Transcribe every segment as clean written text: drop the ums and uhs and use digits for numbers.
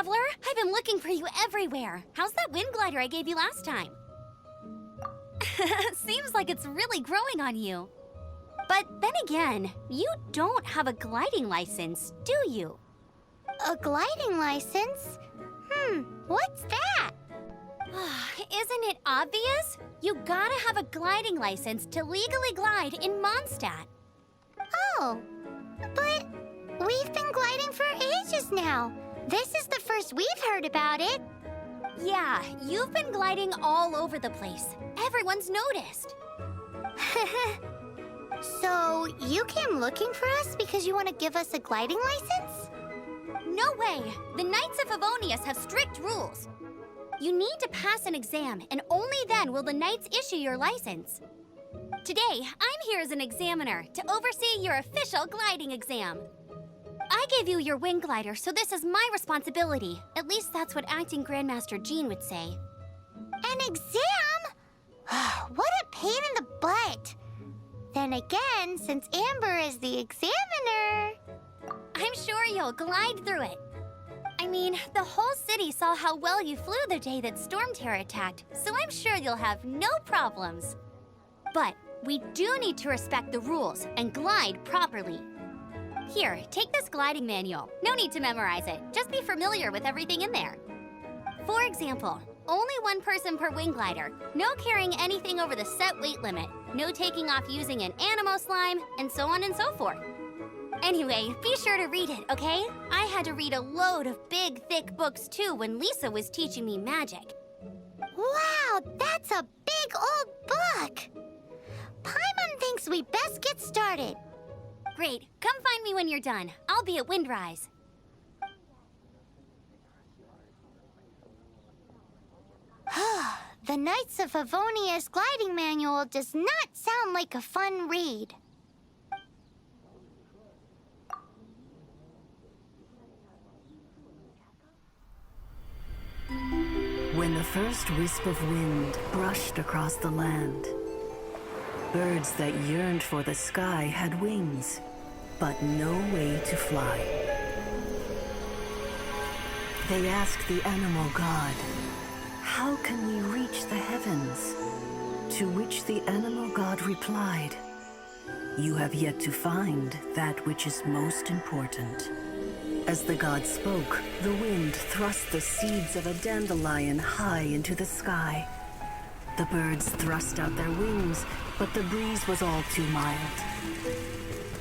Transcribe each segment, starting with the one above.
traveler. I've been looking for you everywhere. How's that wind glider I gave you last time? Seems like it's really growing on you. But then again, you don't have a gliding license, do you? A gliding license? What's that? Isn't it obvious? You gotta have a gliding license to legally glide in Mondstadt. Oh, but we've been gliding for ages now. This is the first we've heard about it. Yeah, you've been gliding all over the place. Everyone's noticed. So, you came looking for us because you want to give us a gliding license? No way! The Knights of Favonius have strict rules. You need to pass an exam, and only then will the Knights issue your license. Today, I'm here as an examiner to oversee your official gliding exam. I gave you your wing glider, so this is my responsibility. At least that's what Acting Grandmaster Jean would say. An exam? What a pain in the butt! Then again, since Amber is the examiner... I'm sure you'll glide through it. I mean, the whole city saw how well you flew the day that Storm Terror attacked, so I'm sure you'll have no problems. But we do need to respect the rules and glide properly. Here, take this gliding manual. No need to memorize it. Just be familiar with everything in there. For example, only one person per wing glider, no carrying anything over the set weight limit, no taking off using an animo slime, and so on and so forth. Anyway, be sure to read it, okay? I had to read a load of big, thick books too when Lisa was teaching me magic. Wow, that's a big old book! Paimon thinks we best get started. Great, come find me when you're done. I'll be at Windrise. The Knights of Favonius gliding manual does not sound like a fun read. When the first wisp of wind brushed across the land, birds that yearned for the sky had wings, but no way to fly. They asked the animal god, "How can we reach the heavens?" To which the animal god replied, "You have yet to find that which is most important." As the god spoke, the wind thrust the seeds of a dandelion high into the sky. The birds thrust out their wings, but the breeze was all too mild,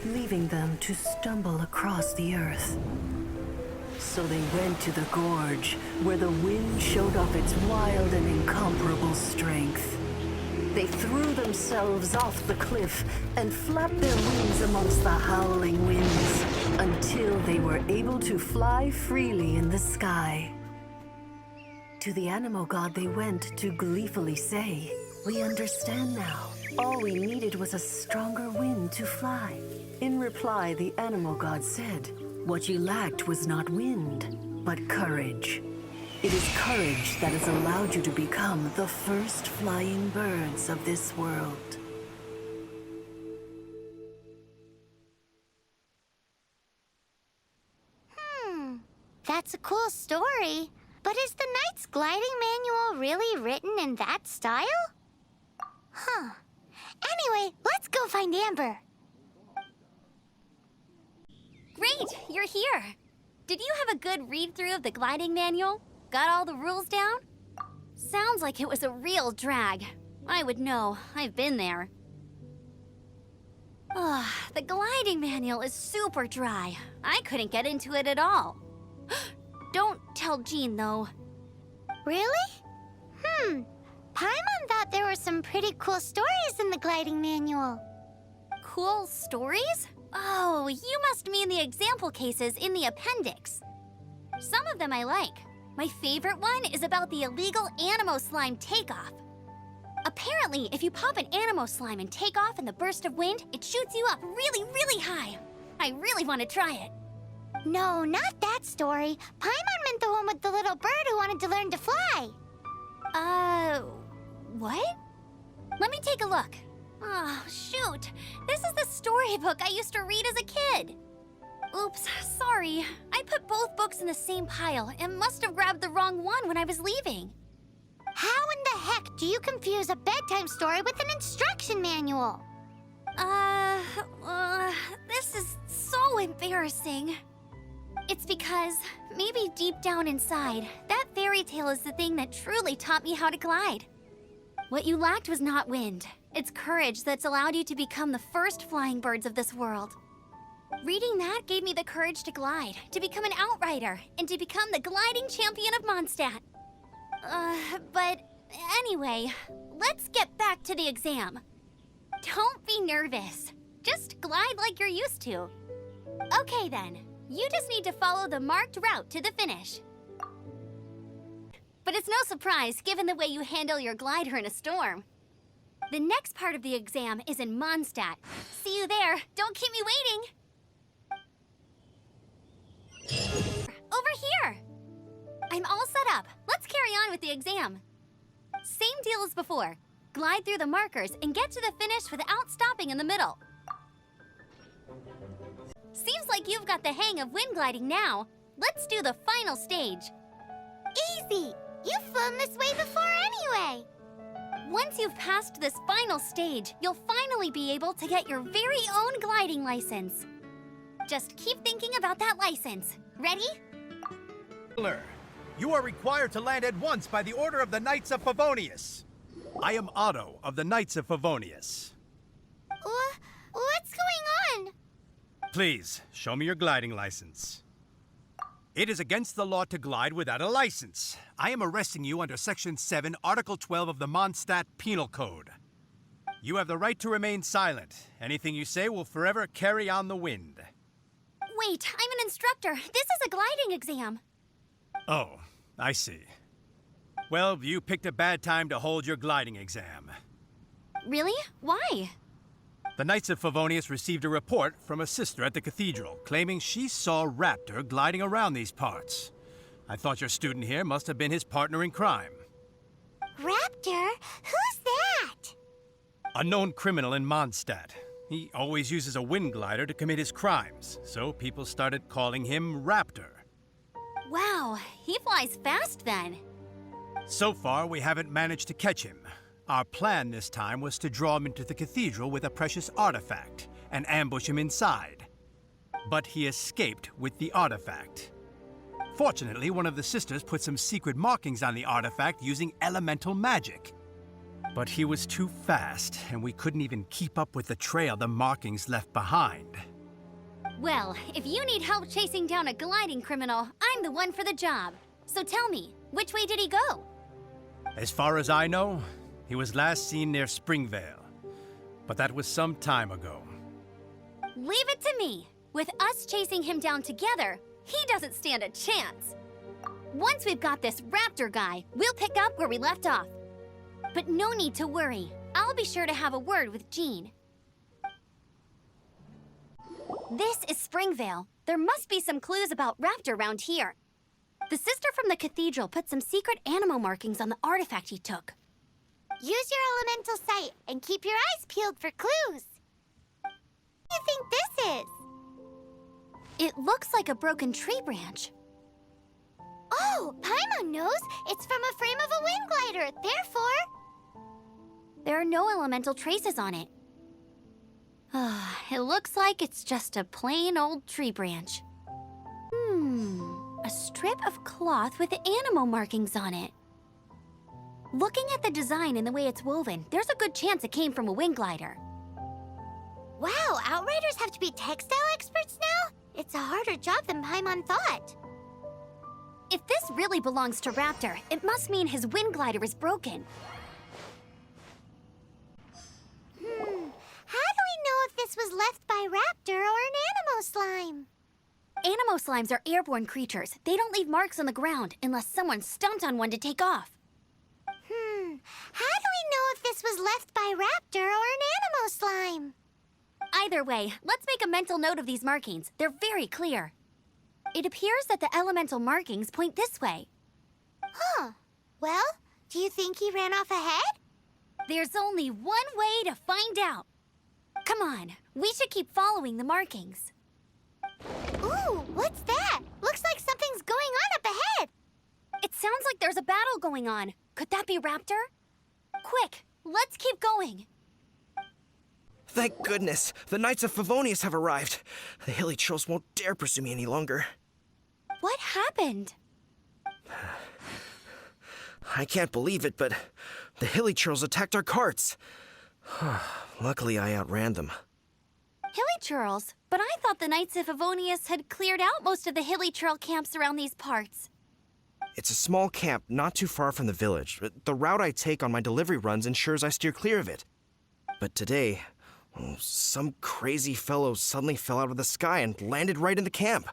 leaving them to stumble across the earth. So they went to the gorge, where the wind showed off its wild and incomparable strength. They threw themselves off the cliff and flapped their wings amongst the howling winds until they were able to fly freely in the sky. To the animal god they went to gleefully say, "We understand now. All we needed was a stronger wind to fly." In reply, the animal god said, "What you lacked was not wind, but courage. It is courage that has allowed you to become the first flying birds of this world." That's a cool story. But is the Knight's gliding manual really written in that style? Anyway, let's go find Amber. Great, you're here. Did you have a good read-through of the gliding manual? Got all the rules down? Sounds like it was a real drag. I would know. I've been there. The gliding manual is super dry. I couldn't get into it at all. Don't tell Jean, though. Really? Paimon thought there were some pretty cool stories in the gliding manual. Cool stories? Oh, you must mean the example cases in the appendix. Some of them I like. My favorite one is about the illegal animo slime takeoff. Apparently, if you pop an animo slime and take off in the burst of wind, it shoots you up really, really high. I really want to try it. No, not that story. Paimon meant the one with the little bird who wanted to learn to fly. What? Let me take a look. Oh, shoot. This is the storybook I used to read as a kid. Oops, sorry. I put both books in the same pile and must have grabbed the wrong one when I was leaving. How in the heck do you confuse a bedtime story with an instruction manual? This is so embarrassing. It's because, maybe deep down inside, that fairy tale is the thing that truly taught me how to glide. What you lacked was not wind. It's courage that's allowed you to become the first flying birds of this world. Reading that gave me the courage to glide, to become an outrider, and to become the gliding champion of Mondstadt. But anyway, let's get back to the exam. Don't be nervous. Just glide like you're used to. Okay then, you just need to follow the marked route to the finish. But it's no surprise given the way you handle your glider in a storm. The next part of the exam is in Mondstadt. See you there. Don't keep me waiting. Over here. I'm all set up. Let's carry on with the exam. Same deal as before. Glide through the markers and get to the finish without stopping in the middle. Seems like you've got the hang of wind gliding now. Let's do the final stage. Easy! You've flown this way before anyway! Once you've passed this final stage, you'll finally be able to get your very own gliding license. Just keep thinking about that license. Ready? You are required to land at once by the order of the Knights of Favonius. I am Otto of the Knights of Favonius. What's going on? Please, show me your gliding license. It is against the law to glide without a license. I am arresting you under Section 7, Article 12 of the Mondstadt Penal Code. You have the right to remain silent. Anything you say will forever carry on the wind. Wait, I'm an instructor. This is a gliding exam. Oh, I see. Well, you picked a bad time to hold your gliding exam. Really? Why? The Knights of Favonius received a report from a sister at the cathedral claiming she saw Raptor gliding around these parts. I thought your student here must have been his partner in crime. Raptor? Who's that? A known criminal in Mondstadt. He always uses a wind glider to commit his crimes, so people started calling him Raptor. Wow, he flies fast then. So far, we haven't managed to catch him. Our plan this time was to draw him into the cathedral with a precious artifact and ambush him inside. But he escaped with the artifact. Fortunately, one of the sisters put some secret markings on the artifact using elemental magic. But he was too fast, and we couldn't even keep up with the trail the markings left behind. Well, if you need help chasing down a gliding criminal, I'm the one for the job. So tell me, which way did he go? As far as I know, he was last seen near Springvale. But that was some time ago. Leave it to me. With us chasing him down together, he doesn't stand a chance. Once we've got this Raptor guy, we'll pick up where we left off. But no need to worry. I'll be sure to have a word with Jean. This is Springvale. There must be some clues about Raptor around here. The sister from the cathedral put some secret animal markings on the artifact he took. Use your elemental sight and keep your eyes peeled for clues. What do you think this is? It looks like a broken tree branch. Oh, Paimon knows. It's from a frame of a wind glider. Therefore, there are no elemental traces on it. It looks like it's just a plain old tree branch. A strip of cloth with animal markings on it. Looking at the design and the way it's woven, there's a good chance it came from a wind glider. wow, Outriders have to be textile experts now? It's a harder job than Paimon thought. If this really belongs to Raptor, it must mean his wind glider is broken. How do we know if this was left by Raptor or an Animo slime? Animo slimes are airborne creatures. They don't leave marks on the ground unless someone stomped on one to take off. How do we know if this was left by Raptor or an Animo slime? Either way, let's make a mental note of these markings. They're very clear. It appears that the elemental markings point this way. Huh. Well, do you think he ran off ahead? There's only one way to find out. Come on, we should keep following the markings. Ooh, What's that? Looks like something's going on up ahead. It sounds like there's a battle going on. Could that be Raptor? Quick, let's keep going. Thank goodness, the Knights of Favonius have arrived. The hilly trolls won't dare pursue me any longer. What happened? I can't believe it, but the hilly trolls attacked our carts. Luckily, I outran them. Hilly Churls? But I thought the Knights of Favonius had cleared out most of the Hilly Churl camps around these parts. It's a small camp not too far from the village. The route I take on my delivery runs ensures I steer clear of it. But today, some crazy fellow suddenly fell out of the sky and landed right in the camp.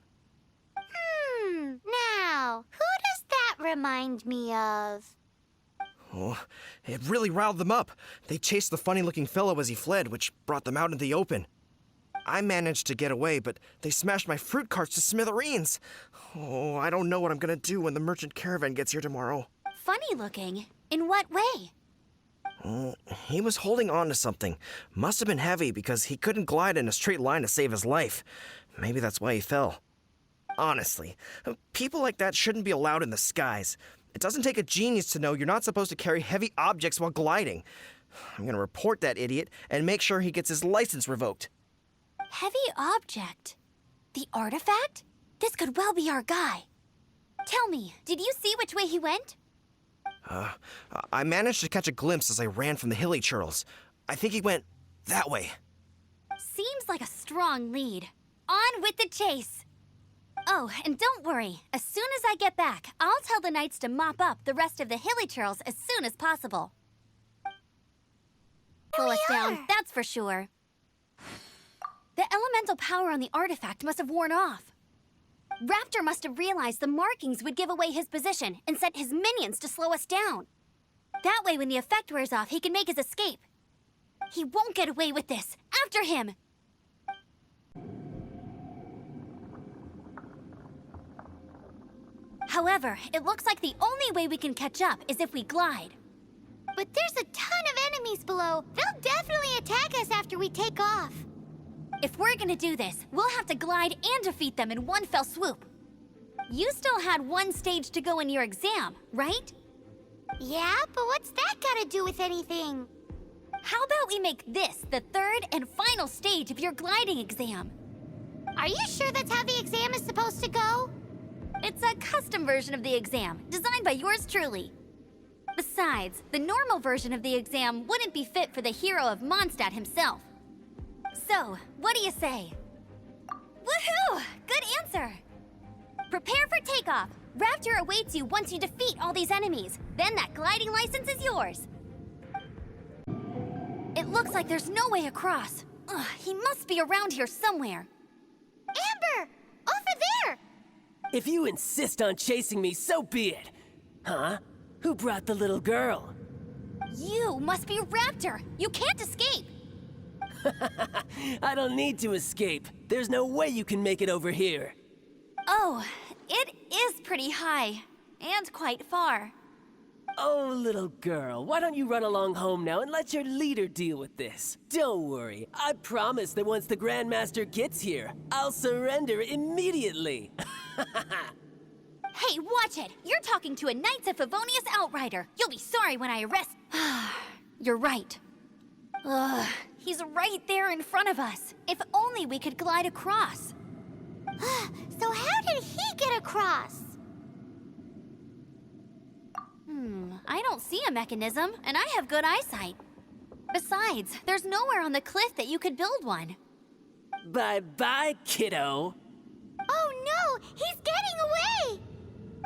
Now, who does that remind me of? Oh, it really riled them up. They chased the funny-looking fellow as he fled, which brought them out into the open. I managed to get away, but they smashed my fruit carts to smithereens. Oh, I don't know what I'm gonna do when the merchant caravan gets here tomorrow. Funny looking? In what way? He was holding on to something. Must have been heavy because he couldn't glide in a straight line to save his life. Maybe that's why he fell. Honestly, people like that shouldn't be allowed in the skies. It doesn't take a genius to know you're not supposed to carry heavy objects while gliding. I'm gonna report that idiot and make sure he gets his license revoked. Heavy object? The artifact? This could well be our guy. Tell me, did you see which way he went? I managed to catch a glimpse as I ran from the hilly churls. I think he went that way. Seems like a strong lead. On with the chase! Oh, and don't worry. As soon as I get back, I'll tell the Knights to mop up the rest of the Hilly Churls as soon as possible. Slow us down, that's for sure. The elemental power on the artifact must have worn off. Raptor must have realized the markings would give away his position and sent his minions to slow us down. That way, when the effect wears off, he can make his escape. He won't get away with this. After him! However, it looks like the only way we can catch up is if we glide. But there's a ton of enemies below. They'll definitely attack us after we take off. If we're gonna do this, we'll have to glide and defeat them in one fell swoop. You still had one stage to go in your exam, right? Yeah, but what's that gotta do with anything? How about we make this the third and final stage of your gliding exam? Are you sure that's how the exam is supposed to go? It's a custom version of the exam, designed by yours truly. Besides, the normal version of the exam wouldn't be fit for the hero of Mondstadt himself. So, what do you say? Woohoo! Good answer! Prepare for takeoff. Raptor awaits you once you defeat all these enemies. Then that gliding license is yours. It looks like there's no way across. Ugh, he must be around here somewhere. Amber! Over there! If you insist on chasing me, so be it. Huh? Who brought the little girl? You must be Raptor. You can't escape. I don't need to escape. There's no way you can make it over here. Oh, it is pretty high. And quite far. Oh, little girl, why don't you run along home now and let your leader deal with this? Don't worry, I promise that once the Grandmaster gets here, I'll surrender immediately. Hey, watch it! You're talking to a Knights of Favonius outrider. You'll be sorry when I arrest... You're right. Ugh, he's right there in front of us. If only we could glide across. So how did he get across? I don't see a mechanism, and I have good eyesight. Besides, there's nowhere on the cliff that you could build one. Bye-bye, kiddo. Oh no! He's getting away!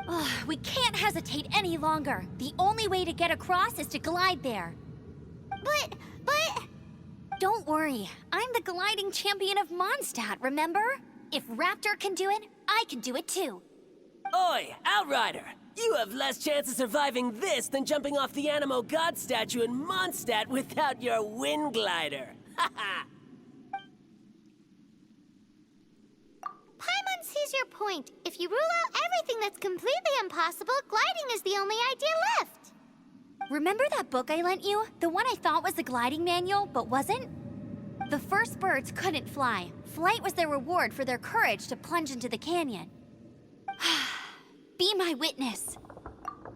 Ugh, we can't hesitate any longer. The only way to get across is to glide there. But... Don't worry, I'm the gliding champion of Mondstadt, remember? If Raptor can do it, I can do it too. Oi, Outrider! You have less chance of surviving this than jumping off the Animo God statue in Mondstadt without your wind glider. Haha! Paimon sees your point. If you rule out everything that's completely impossible, gliding is the only idea left. Remember that book I lent you? The one I thought was the gliding manual, but wasn't? The first birds couldn't fly. Flight was their reward for their courage to plunge into the canyon. Be my witness.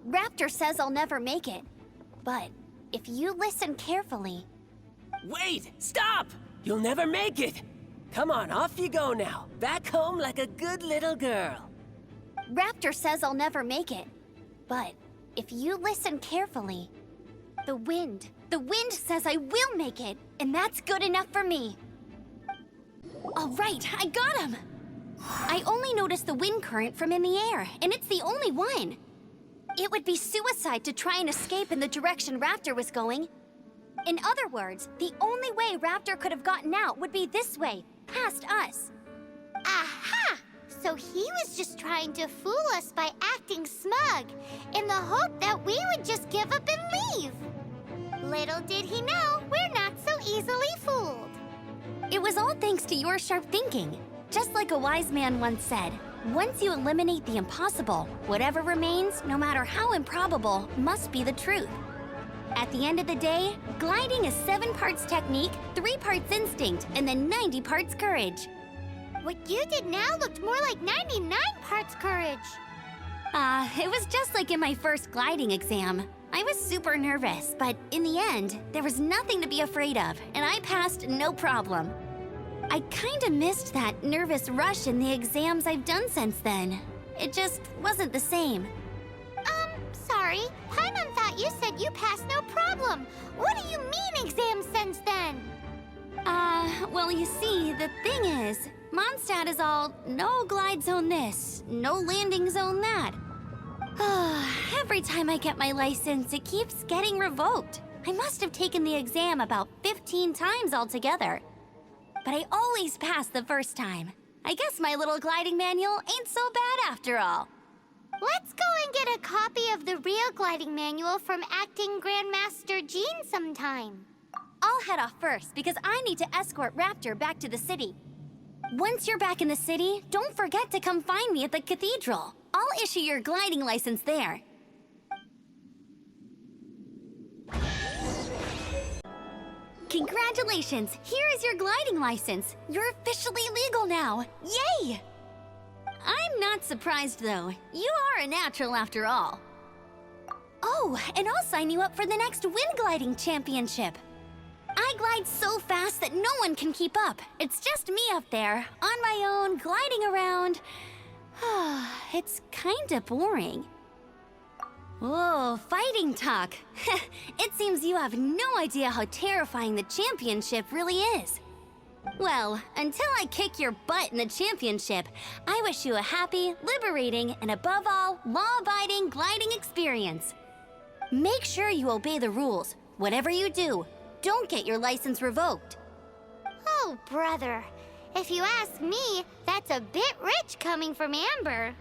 Raptor says I'll never make it. But if you listen carefully... Wait! Stop! You'll never make it! Come on, off you go now. Back home like a good little girl. Raptor says I'll never make it. But if you listen carefully... The wind says I will make it, and that's good enough for me. All right, I got him! I only noticed the wind current from in the air, and it's the only one. It would be suicide to try and escape in the direction Raptor was going. In other words, the only way Raptor could have gotten out would be this way, past us. Aha! So he was just trying to fool us by acting smug, in the hope that we would just give up and leave. Little did he know, we're not so easily fooled. It was all thanks to your sharp thinking. Just like a wise man once said, once you eliminate the impossible, whatever remains, no matter how improbable, must be the truth. At the end of the day, gliding is 7 parts technique, 3 parts instinct, and then 90 parts courage. What you did now looked more like 99 parts courage. It was just like in my first gliding exam. I was super nervous, but in the end, there was nothing to be afraid of, and I passed no problem. I kinda missed that nervous rush in the exams I've done since then. It just wasn't the same. Sorry. Paimon thought you said you passed no problem. What do you mean exam since then? Well, you see, the thing is, Mondstadt is all no glide zone this, no landing zone that. Every time I get my license, it keeps getting revoked. I must have taken the exam about 15 times altogether. But I always pass the first time. I guess my little gliding manual ain't so bad after all. Let's go and get a copy of the real gliding manual from Acting Grandmaster Jean sometime. I'll head off first because I need to escort Raptor back to the city. Once you're back in the city, don't forget to come find me at the cathedral. I'll issue your gliding license there. Congratulations! Here is your gliding license. You're officially legal now. Yay! I'm not surprised, though. You are a natural after all. Oh, and I'll sign you up for the next wind gliding championship. I glide so fast that no one can keep up. It's just me up there, on my own, gliding around. It's kinda boring. Whoa, fighting talk. It seems you have no idea how terrifying the championship really is. Well, until I kick your butt in the championship, I wish you a happy, liberating, and above all, law-abiding gliding experience. Make sure you obey the rules. Whatever you do, don't get your license revoked. Oh, brother. If you ask me, that's a bit rich coming from Amber.